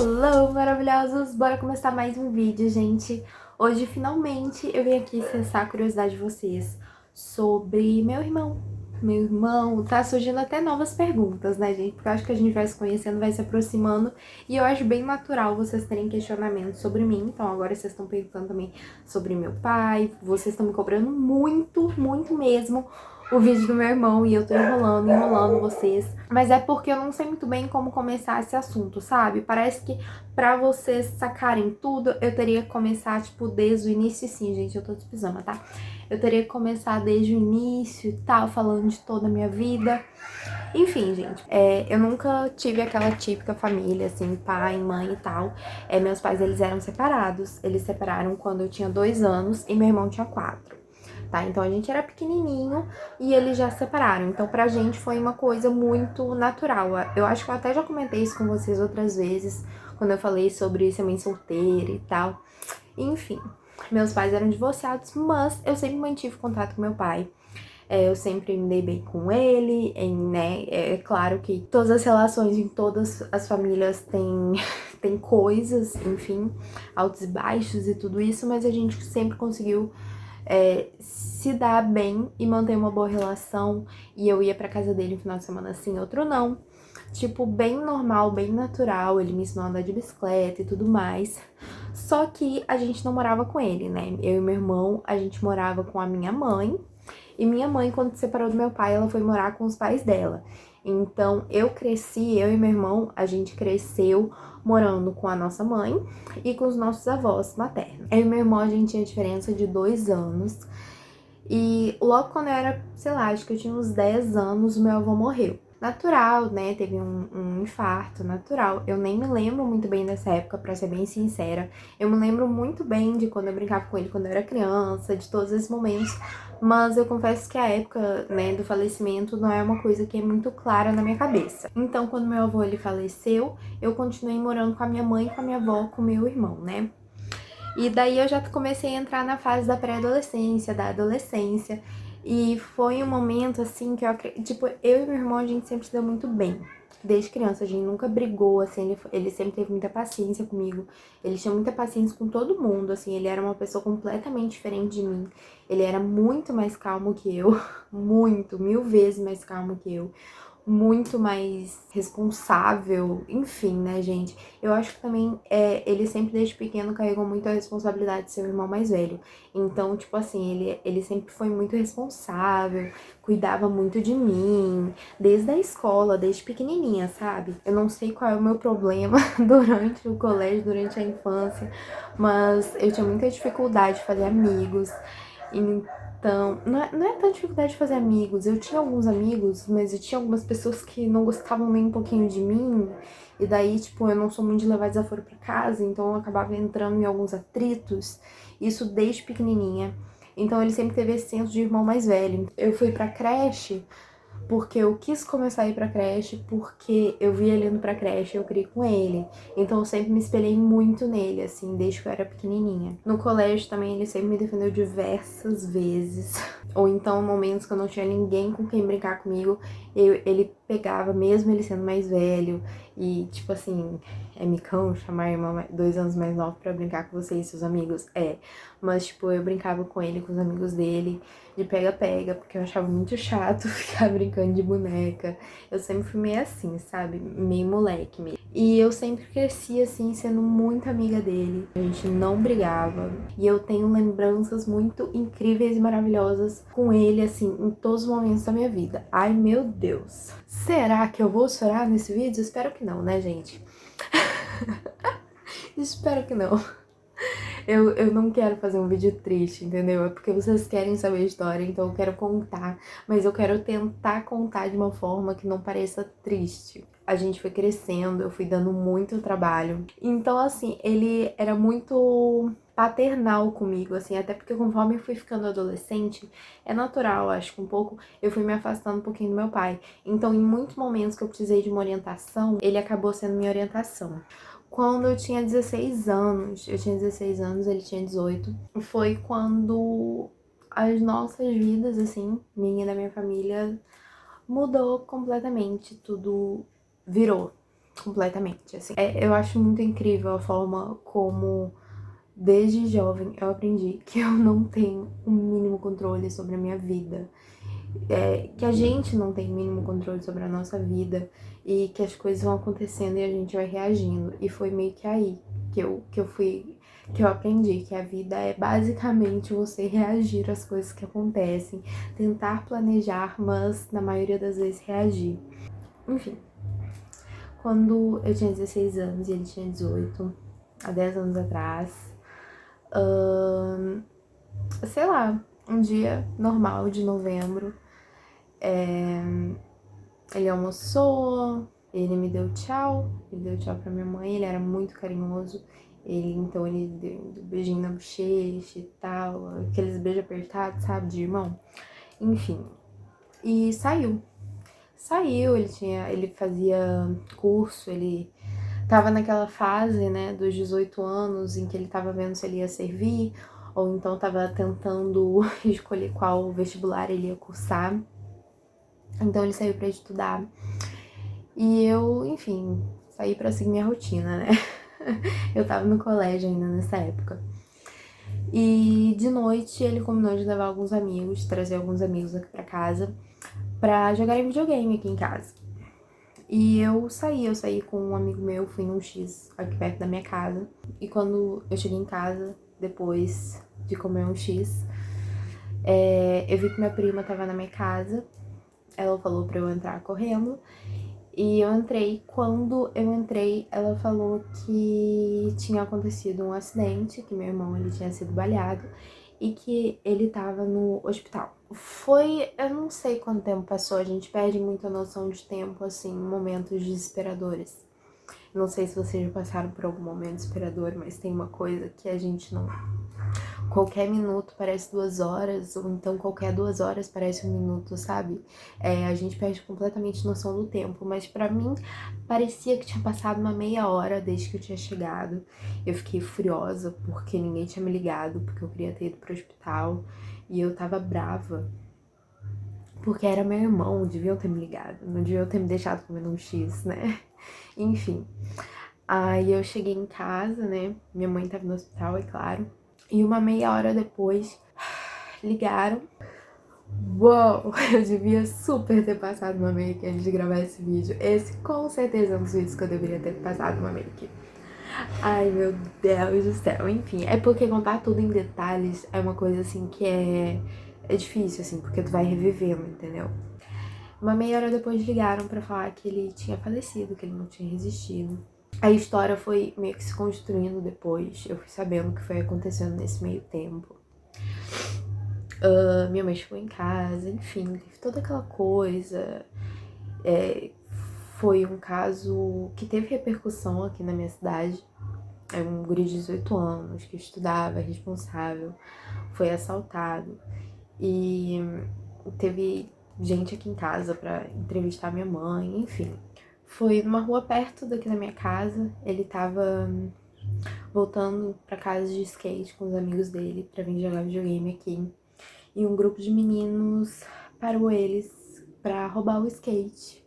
Hello, maravilhosos! Bora começar mais um vídeo, gente. Hoje, finalmente, eu vim aqui cessar a curiosidade de vocês sobre meu irmão. Meu irmão, tá surgindo até novas perguntas, né, gente? Porque eu acho que a gente vai se conhecendo, vai se aproximando. E eu acho bem natural vocês terem questionamentos sobre mim. Então, agora vocês estão perguntando também sobre meu pai. Vocês estão me cobrando muito, muito mesmo o vídeo do meu irmão e eu tô enrolando vocês. Mas é porque eu não sei muito bem como começar esse assunto, sabe? Parece que pra vocês sacarem tudo, eu teria que começar, tipo, desde o início. Sim, gente, eu tô de pijama, tá? Eu teria que começar desde o início e tal, falando de toda a minha vida. Enfim, gente, eu nunca tive aquela típica família, assim, pai, mãe e tal. Meus pais, eles eram separados. Eles separaram quando eu tinha 2 anos e meu irmão tinha 4. Tá? Então a gente era pequenininho e eles já se separaram. Então pra gente foi uma coisa muito natural. Eu acho que eu até já comentei isso com vocês outras vezes, quando eu falei sobre ser mãe solteira e tal. Enfim, meus pais eram divorciados, mas eu sempre mantive contato com meu pai. Eu sempre me dei bem com ele, né? É claro que todas as relações em todas as famílias tem coisas, enfim, altos e baixos e tudo isso, mas a gente sempre conseguiu se dar bem e manter uma boa relação. E eu ia pra casa dele um final de semana sim, outro não. Tipo, bem normal, bem natural. Ele me ensinou a andar de bicicleta e tudo mais. Só que a gente não morava com ele, né? Eu e meu irmão, a gente morava com a minha mãe. E minha mãe, quando se separou do meu pai, ela foi morar com os pais dela. Então, eu e meu irmão, a gente cresceu morando com a nossa mãe e com os nossos avós maternos. Eu e meu irmão, a gente tinha diferença de 2 anos. E logo quando eu era, sei lá, acho que eu tinha uns 10 anos, meu avô morreu. Natural, né? Teve um infarto natural. Eu nem me lembro muito bem dessa época, pra ser bem sincera. Eu me lembro muito bem de quando eu brincava com ele quando eu era criança, de todos esses momentos. Mas eu confesso que a época, né, do falecimento não é uma coisa que é muito clara na minha cabeça. Então, quando meu avô ele faleceu, eu continuei morando com a minha mãe, com a minha avó, com o meu irmão, né? E daí eu já comecei a entrar na fase da pré-adolescência, da adolescência. E foi um momento assim que tipo, eu e meu irmão a gente sempre se deu muito bem. Desde criança, a gente nunca brigou, assim, ele sempre teve muita paciência comigo. Ele tinha muita paciência com todo mundo, assim, ele era uma pessoa completamente diferente de mim. Ele era muito mais calmo que eu, muito, 1000 vezes mais calmo que eu, muito mais responsável, enfim, né, gente? Eu acho que também ele sempre desde pequeno carregou muito a responsabilidade de ser o irmão mais velho. Então, tipo assim, ele sempre foi muito responsável, cuidava muito de mim, desde a escola, desde pequenininha, sabe? Eu não sei qual é o meu problema durante o colégio, durante a infância, mas eu tinha muita dificuldade de fazer amigos. Então, não é tanta dificuldade de fazer amigos. Eu tinha alguns amigos, mas eu tinha algumas pessoas que não gostavam nem um pouquinho de mim. E daí, tipo, eu não sou muito de levar desaforo pra casa, então eu acabava entrando em alguns atritos. Isso desde pequenininha. Então ele sempre teve esse senso de irmão mais velho. Eu fui pra creche porque eu quis começar a ir pra creche, porque eu vi ele indo pra creche, eu criei com ele. Então eu sempre me espelhei muito nele, assim, desde que eu era pequenininha. No colégio também ele sempre me defendeu diversas vezes. Ou então, momentos que eu não tinha ninguém com quem brincar comigo, ele pegava, mesmo ele sendo mais velho, e tipo assim, é micão chamar a irmã 2 anos mais nova pra brincar com você e seus amigos? Mas tipo, eu brincava com ele, com os amigos dele, de pega-pega, porque eu achava muito chato ficar brincando de boneca. Eu sempre fui meio assim, sabe? Meio moleque mesmo. E eu sempre cresci assim, sendo muito amiga dele. A gente não brigava. E eu tenho lembranças muito incríveis e maravilhosas com ele, assim, em todos os momentos da minha vida. Ai, meu Deus. Será que eu vou chorar nesse vídeo? Espero que não, né, gente? Espero que não. Eu não quero fazer um vídeo triste, entendeu? É porque vocês querem saber a história, então eu quero contar. Mas eu quero tentar contar de uma forma que não pareça triste. A gente foi crescendo, eu fui dando muito trabalho. Então, assim, ele era muito paternal comigo, assim, até porque conforme eu fui ficando adolescente, é natural, acho que um pouco, eu fui me afastando um pouquinho do meu pai. Então, em muitos momentos que eu precisei de uma orientação, ele acabou sendo minha orientação. Quando eu tinha 16 anos, ele tinha 18, foi quando as nossas vidas, assim, minha e da minha família, mudou completamente, tudo virou. completamente, assim. Eu acho muito incrível a forma como, desde jovem, eu aprendi que eu não tenho o mínimo controle sobre a minha vida. Que a gente não tem mínimo controle sobre a nossa vida e que as coisas vão acontecendo e a gente vai reagindo. E foi meio que aí que eu aprendi que a vida é basicamente você reagir às coisas que acontecem, tentar planejar, mas na maioria das vezes reagir. Enfim, quando eu tinha 16 anos e ele tinha 18, há 10 anos atrás, sei lá, um dia normal de novembro, ele almoçou, ele me deu tchau, ele deu tchau pra minha mãe, ele era muito carinhoso. Então ele deu um beijinho na bochecha e tal, aqueles beijos apertados, sabe, de irmão. Enfim, e saiu. Saiu, ele fazia curso, ele tava naquela fase, né, dos 18 anos, em que ele tava vendo se ele ia servir, ou então tava tentando escolher qual vestibular ele ia cursar. Então ele saiu pra estudar. E eu, enfim, saí pra seguir minha rotina, né? Eu tava no colégio ainda nessa época. E de noite ele combinou de levar alguns amigos, trazer alguns amigos aqui pra casa, pra jogarem videogame aqui em casa. E eu saí com um amigo meu, fui num X aqui perto da minha casa. E quando eu cheguei em casa, depois de comer um X, eu vi que minha prima tava na minha casa. Ela falou pra eu entrar correndo. E eu entrei. Quando eu entrei, ela falou que tinha acontecido um acidente, que meu irmão ele tinha sido baleado e que ele tava no hospital. Eu não sei quanto tempo passou, a gente perde muita noção de tempo, assim, em momentos desesperadores. Não sei se vocês já passaram por algum momento desesperador, mas tem uma coisa que a gente não... Qualquer minuto parece 2 horas, ou então qualquer 2 horas parece um minuto, sabe? A gente perde completamente noção do tempo, mas pra mim parecia que tinha passado uma meia hora desde que eu tinha chegado. Eu fiquei furiosa porque ninguém tinha me ligado, porque eu queria ter ido pro hospital, e eu tava brava. Porque era meu irmão, deviam ter me ligado, não deviam ter me deixado comendo um X, né? Enfim. Aí eu cheguei em casa, né? Minha mãe tava no hospital, é claro. E uma meia hora depois, ligaram. Uou! Eu devia super ter passado uma make antes de gravar esse vídeo. Esse com certeza é um dos vídeos que eu deveria ter passado uma make. Ai, meu Deus do céu. Enfim, é porque contar tudo em detalhes é uma coisa assim que é difícil, assim, porque tu vai revivendo, entendeu? Uma meia hora depois ligaram pra falar que ele tinha falecido, que ele não tinha resistido. A história foi meio que se construindo depois. Eu fui sabendo o que foi acontecendo nesse meio tempo. Minha mãe chegou em casa, enfim, teve toda aquela coisa. Foi um caso que teve repercussão aqui na minha cidade. É um guri de 18 anos que estudava, responsável, foi assaltado. E teve gente aqui em casa pra entrevistar minha mãe, enfim. Foi numa rua perto daqui da minha casa. Ele tava voltando pra casa de skate com os amigos dele pra vir jogar videogame aqui. E um grupo de meninos parou eles pra roubar o skate.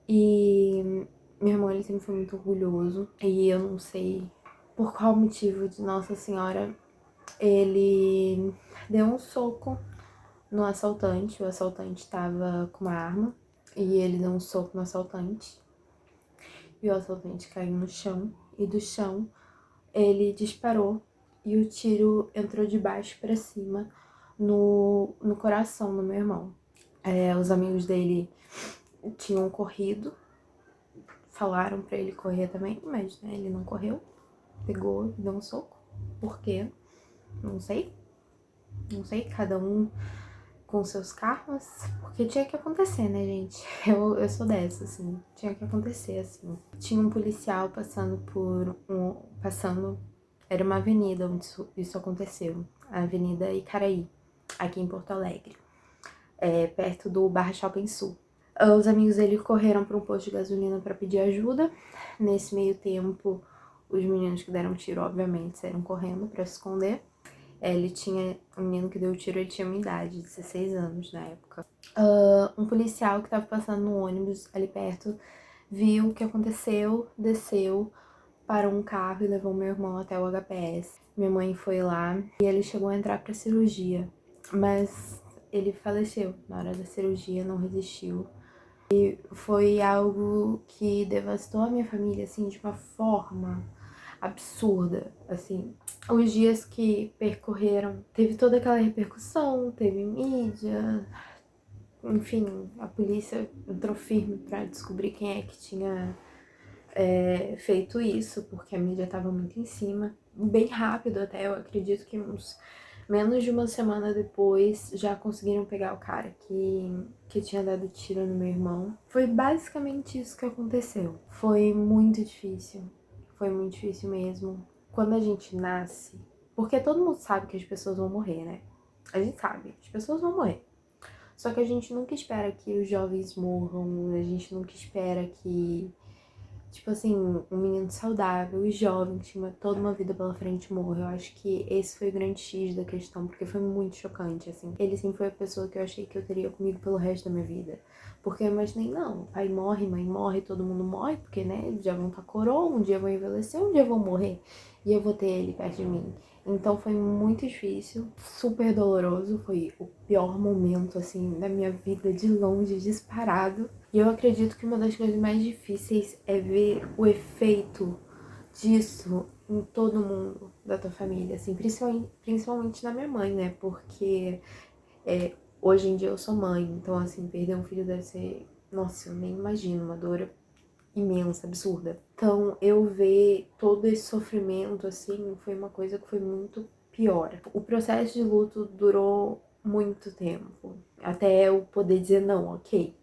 E meu irmão, ele sempre foi muito orgulhoso. E eu não sei por qual motivo de Nossa Senhora, ele deu um soco no assaltante. O assaltante tava com uma arma. E ele deu um soco no assaltante. E o assaltante caiu no chão. E do chão, ele disparou. E o tiro entrou de baixo pra cima no coração do meu irmão. Os amigos dele tinham corrido. Falaram pra ele correr também, mas né, ele não correu. Pegou e deu um soco. Por quê? Não sei. Não sei, cada um com seus karmas. Porque tinha que acontecer, né, gente? Eu sou dessa, assim. Tinha que acontecer, assim. Tinha um policial passando Era uma avenida onde isso aconteceu. A Avenida Icaraí, aqui em Porto Alegre. Perto do Barra Shopping Sul. Os amigos dele correram para um posto de gasolina para pedir ajuda. Nesse meio tempo, os meninos que deram tiro, obviamente, saíram correndo para se esconder. O menino que deu o tiro, ele tinha uma idade, 16 anos na época. Um policial que estava passando no ônibus ali perto viu o que aconteceu, desceu, parou um carro e levou meu irmão até o HPS. Minha mãe foi lá e ele chegou a entrar pra cirurgia, mas ele faleceu na hora da cirurgia, não resistiu. Foi algo que devastou a minha família, assim, de uma forma absurda, assim. Os dias que percorreram, teve toda aquela repercussão, teve mídia, enfim, a polícia entrou firme pra descobrir quem é que tinha feito isso, porque a mídia tava muito em cima. Bem rápido até, eu acredito que uns menos de uma semana depois já conseguiram pegar o cara que tinha dado tiro no meu irmão. Foi basicamente isso que aconteceu. Foi muito difícil. Foi muito difícil mesmo. Quando a gente nasce, porque todo mundo sabe que as pessoas vão morrer, né? A gente sabe, as pessoas vão morrer. Só que a gente nunca espera que os jovens morram, a gente nunca espera que, tipo assim, um menino saudável e jovem, que tinha toda uma vida pela frente, morre. Eu acho que esse foi o grande X da questão, porque foi muito chocante, assim. Ele sempre foi a pessoa que eu achei que eu teria comigo pelo resto da minha vida. Porque eu imaginei, não, pai morre, mãe morre, todo mundo morre, porque, né, eles já vão estar coroa, um dia vão envelhecer, um dia vão morrer. E eu vou ter ele perto de mim. Então foi muito difícil, super doloroso, foi o pior momento, assim, da minha vida, de longe, disparado. E eu acredito que uma das coisas mais difíceis é ver o efeito disso em todo mundo da tua família, assim, principalmente na minha mãe, né? Porque hoje em dia eu sou mãe, então, assim, perder um filho deve ser, nossa, eu nem imagino, uma dor imensa, absurda. Então, eu ver todo esse sofrimento, assim, foi uma coisa que foi muito pior. O processo de luto durou muito tempo, até eu poder dizer, não, ok,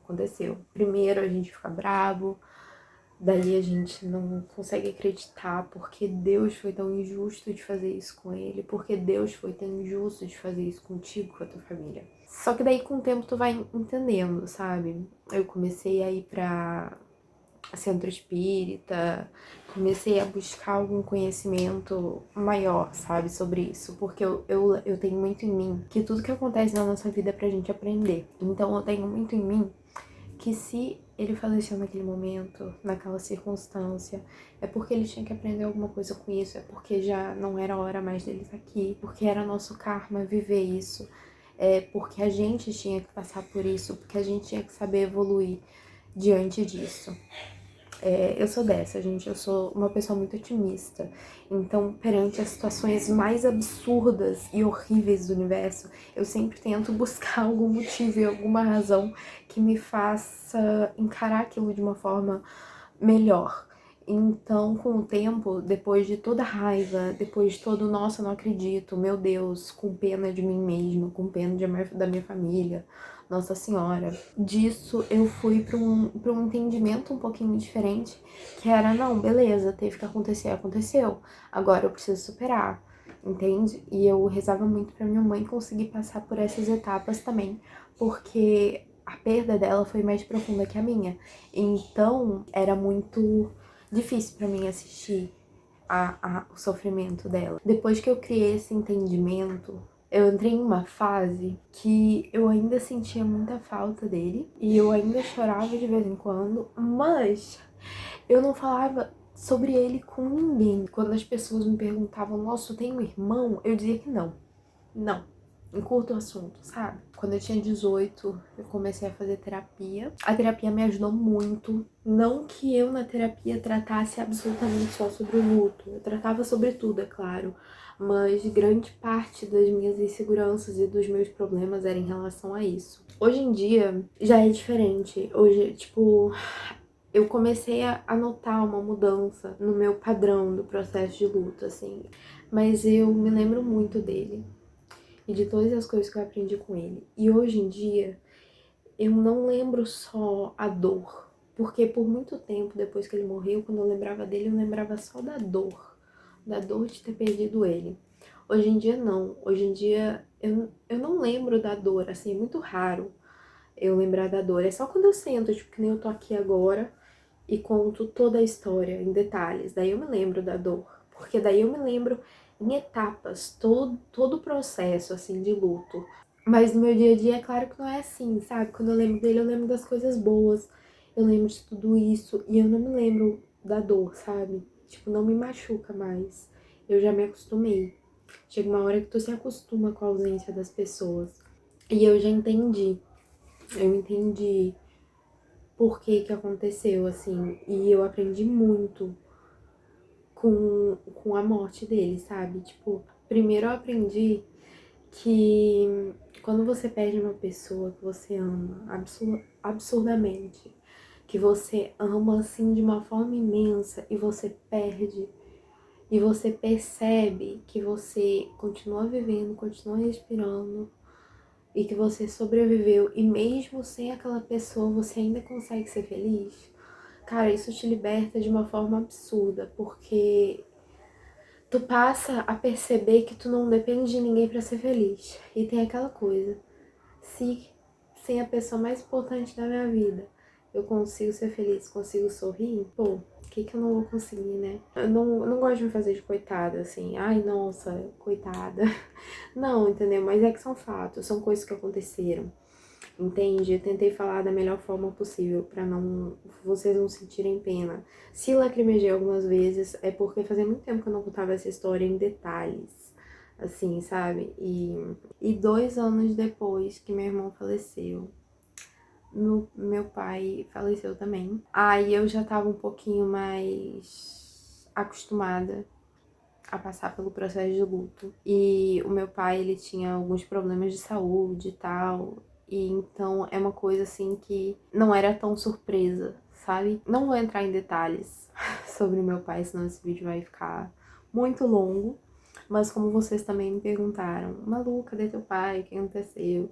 aconteceu. Primeiro a gente fica bravo, daí a gente não consegue acreditar porque Deus foi tão injusto de fazer isso com ele, porque Deus foi tão injusto de fazer isso contigo, com a tua família. Só que daí com o tempo tu vai entendendo, sabe? Eu comecei a ir pra centro espírita, comecei a buscar algum conhecimento maior, sabe, sobre isso, porque eu tenho muito em mim que tudo que acontece na nossa vida é pra gente aprender. Então eu tenho muito em mim que se ele faleceu naquele momento, naquela circunstância, é porque ele tinha que aprender alguma coisa com isso, é porque já não era a hora mais dele estar aqui, porque era nosso karma viver isso, é porque a gente tinha que passar por isso, porque a gente tinha que saber evoluir diante disso. Eu sou dessa, gente, eu sou uma pessoa muito otimista. Então, perante as situações mais absurdas e horríveis do universo, eu sempre tento buscar algum motivo e alguma razão que me faça encarar aquilo de uma forma melhor. Então, com o tempo, depois de toda a raiva, depois de todo, nossa, não acredito, meu Deus, com pena de mim mesma, com pena da minha família, Nossa Senhora, disso eu fui para um entendimento um pouquinho diferente, que era, não, beleza, teve que acontecer, aconteceu, agora eu preciso superar, entende? E eu rezava muito pra minha mãe conseguir passar por essas etapas também, porque a perda dela foi mais profunda que a minha. Então, era muito difícil pra mim assistir o sofrimento dela. Depois que eu criei esse entendimento, eu entrei em uma fase que eu ainda sentia muita falta dele e eu ainda chorava de vez em quando, mas eu não falava sobre ele com ninguém. Quando as pessoas me perguntavam, nossa, eu tenho um irmão? Eu dizia que não. Não. Encurta o assunto, sabe? Quando eu tinha 18, eu comecei a fazer terapia. A terapia me ajudou muito. Não que eu na terapia tratasse absolutamente só sobre o luto. Eu tratava sobre tudo, é claro. Mas grande parte das minhas inseguranças e dos meus problemas era em relação a isso. Hoje em dia já é diferente. Hoje, tipo, eu comecei a notar uma mudança no meu padrão do processo de luto, assim. Mas eu me lembro muito dele e de todas as coisas que eu aprendi com ele. E hoje em dia, eu não lembro só a dor, porque por muito tempo depois que ele morreu, quando eu lembrava dele, eu lembrava só da dor de ter perdido ele. Hoje em dia, não. Hoje em dia, eu não lembro da dor, assim, é muito raro eu lembrar da dor. É só quando eu sento, tipo, que nem eu tô aqui agora e conto toda a história em detalhes. Daí eu me lembro da dor, porque daí eu me lembro em etapas, todo o processo, assim, de luto. Mas no meu dia a dia, é claro que não é assim, sabe? Quando eu lembro dele, eu lembro das coisas boas. eu lembro de tudo isso e eu não me lembro da dor, sabe? Tipo, não me machuca mais. Eu já me acostumei. Chega uma hora que tu se acostuma com a ausência das pessoas. E eu já entendi. Eu entendi por que que aconteceu, assim. E eu aprendi muito com a morte dele, sabe? Tipo, primeiro eu aprendi que quando você perde uma pessoa que você ama absurdamente, que você ama assim de uma forma imensa e você perde, e você percebe que você continua vivendo, continua respirando e que você sobreviveu e mesmo sem aquela pessoa você ainda consegue ser feliz. Cara, isso te liberta de uma forma absurda, porque tu passa a perceber que tu não depende de ninguém pra ser feliz. E tem aquela coisa, se sem a pessoa mais importante da minha vida eu consigo ser feliz, consigo sorrir, pô, o que que eu não vou conseguir, né? Eu não gosto de me fazer de coitada, assim, ai, nossa, coitada. Não, entendeu? Mas é que são fatos, são coisas que aconteceram. Entende? Eu tentei falar da melhor forma possível pra não vocês não sentirem pena. Se lacrimejei algumas vezes é porque fazia muito tempo que eu não contava essa história em detalhes, assim, sabe? E 2 anos depois que meu irmão faleceu, meu pai faleceu também. Aí eu já tava um pouquinho mais acostumada a passar pelo processo de luto. E o meu pai, ele tinha alguns problemas de saúde e tal. E então é uma coisa assim que não era tão surpresa, sabe? Não vou entrar em detalhes sobre o meu pai, senão esse vídeo vai ficar muito longo. Mas como vocês também me perguntaram, Malu, cadê teu pai? O que aconteceu?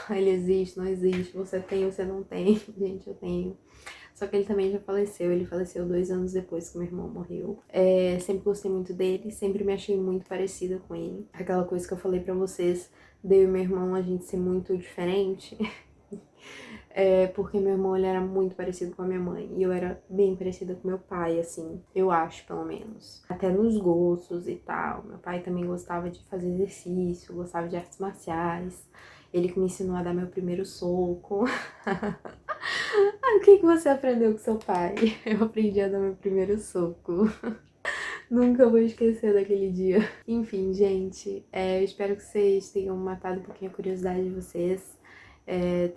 Ele existe, não existe? Você tem, você não tem? Gente, eu tenho. Só que ele também já faleceu, ele faleceu 2 anos depois que meu irmão morreu. Sempre gostei muito dele, sempre me achei muito parecida com ele. Aquela coisa que eu falei pra vocês, de eu e meu irmão a gente ser muito diferente. Porque meu irmão, ele era muito parecido com a minha mãe. E eu era bem parecida com meu pai, assim. Eu acho, pelo menos. Até nos gostos e tal. Meu pai também gostava de fazer exercício, gostava de artes marciais. Ele que me ensinou a dar meu primeiro soco. O que que você aprendeu com seu pai? Eu aprendi a dar meu primeiro soco. Nunca vou esquecer daquele dia. Enfim, gente, eu espero que vocês tenham matado um pouquinho a curiosidade de vocês.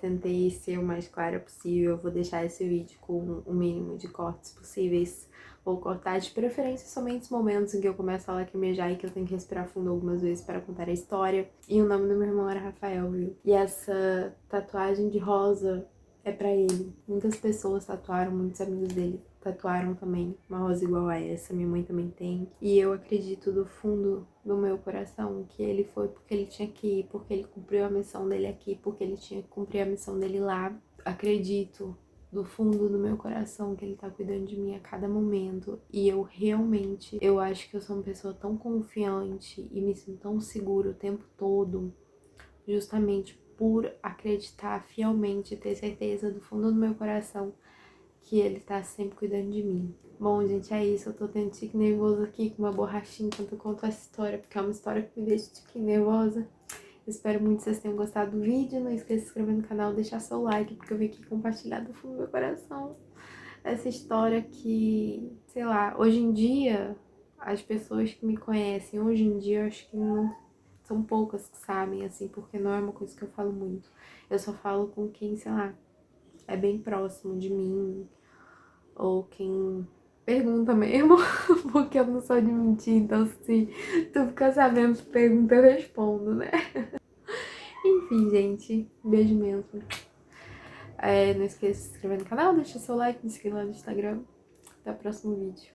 Tentei ser o mais clara possível. Eu vou deixar esse vídeo com o mínimo de cortes possíveis. Vou cortar de preferência somente os momentos em que eu começo a lacrimejar e que eu tenho que respirar fundo algumas vezes para contar a história. E o nome do meu irmão era Rafael, viu? E essa tatuagem de rosa é pra ele. Muitas pessoas tatuaram, muitos amigos dele tatuaram também uma rosa igual a essa, minha mãe também tem. E eu acredito do fundo do meu coração que ele foi porque ele tinha que ir, porque ele cumpriu a missão dele aqui, porque ele tinha que cumprir a missão dele lá. Acredito do fundo do meu coração que ele tá cuidando de mim a cada momento. E eu realmente, eu acho que eu sou uma pessoa tão confiante e me sinto tão segura o tempo todo, justamente por acreditar fielmente e ter certeza do fundo do meu coração que ele tá sempre cuidando de mim. Bom, gente, é isso. Eu tô tendo tique nervoso aqui com uma borrachinha enquanto eu conto essa história, porque é uma história que me deixa tique nervosa. Espero muito que vocês tenham gostado do vídeo. Não esqueça de se inscrever no canal, deixar seu like, porque eu vim aqui compartilhar do fundo do meu coração essa história que, sei lá, hoje em dia, as pessoas que me conhecem, hoje em dia, eu acho que não são poucas que sabem, assim, porque não é uma coisa que eu falo muito. Eu só falo com quem, sei lá, é bem próximo de mim, ou quem pergunta mesmo, porque eu não sou de mentir, então se tu ficar sabendo, tu pergunta, eu respondo, né? Enfim, gente, beijo mesmo. Não esqueça de se inscrever no canal, deixa seu like, me seguir lá no Instagram. Até o próximo vídeo.